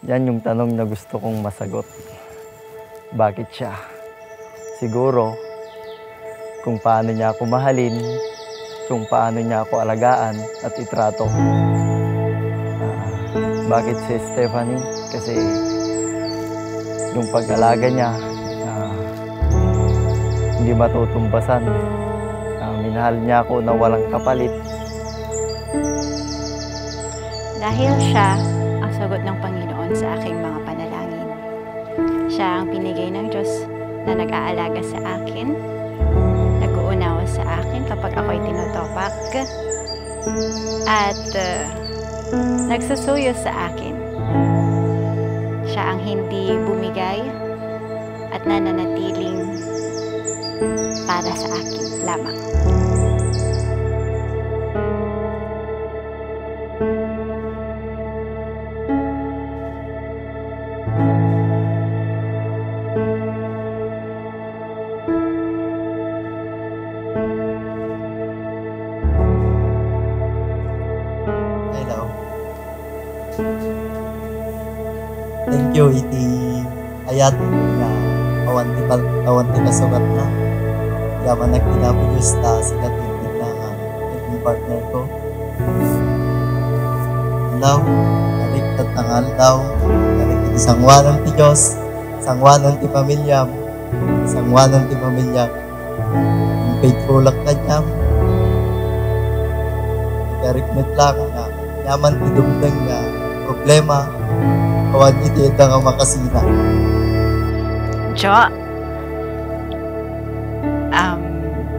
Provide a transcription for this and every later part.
Yan yung tanong na gusto kong masagot. Bakit siya? Siguro, kung paano niya ako mahalin, kung paano niya ako alagaan at itrato. Bakit si Stephanie? Kasi yung pag-alaga niya, hindi matutumbasan. Minahal niya ako na walang kapalit. Dahil siya ang sagot ng Panginoon sa aking mga panalangin. Siya ang pinigay ng Diyos na nag-aalaga sa akin, nag-uunawa sa akin kapag ako'y tinutopak, at nagsusuyo sa akin. Siya ang hindi bumigay at nananatiling para sa akin lamang. Hello. Thank you, iti ayat nga awan ti kasugat na. Yaman nagtinapos ta sila tinig na naging partner ko. Love, naligtat ng aldaw, naligtat sangwanan ti Diyos, sangwanan ti pamilya, sangwanan ti pamilya. Ang faithful ka niya. Ikarikmet lang nga, yaman ti dumdang nga problema, kawan iti ito nga makasina. Jo,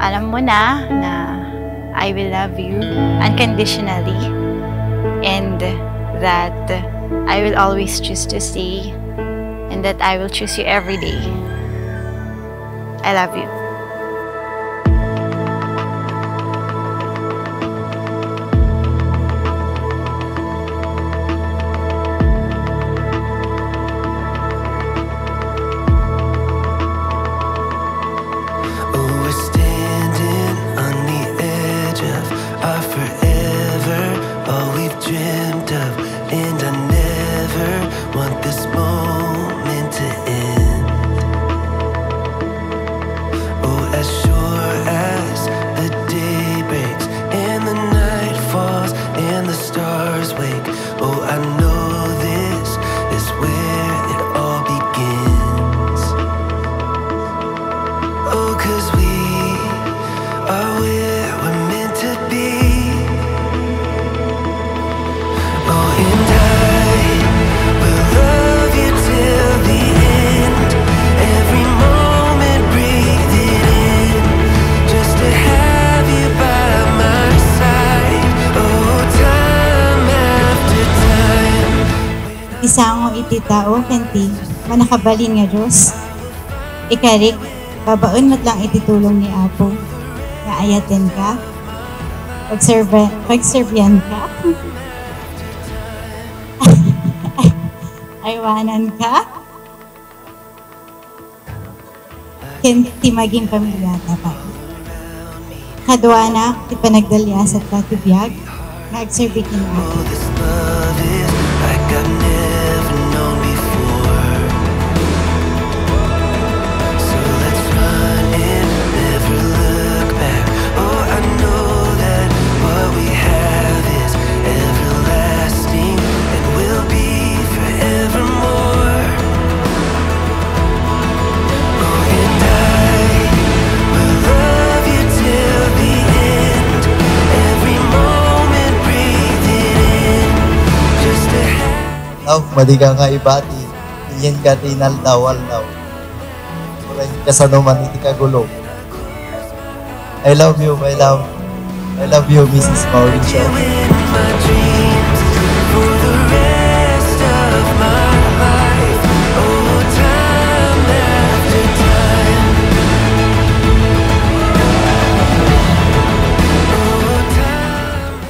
alam mo na I will love you unconditionally and that I will always choose to stay and that I will choose you every day. I love you. Isang iti tao, kanti, manakabalin nga Diyos. Ikarik, babaon mo't lang ititulong ni Apo. Nga ayatin ka, pagserbian ka, aywanan ka, kanti maging pamilyata pa. Kadwana, ti panagdalya sa tatubiyag, nagserbi ni Apo. Madiga nga ibati, iyan ka tinaldawal-law. Mula ka sa naman iti kagulo. I love you, Mrs. Mauricio.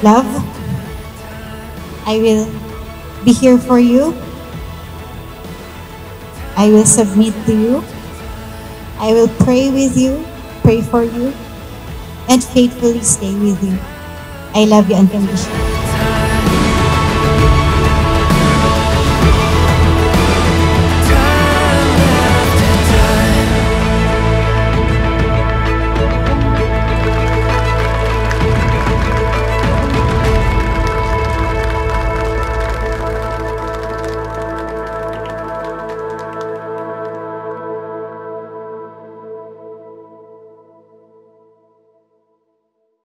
Love, I will be here for you. I will submit to you. I will pray with you, pray for you, and faithfully stay with you. I love you unconditionally.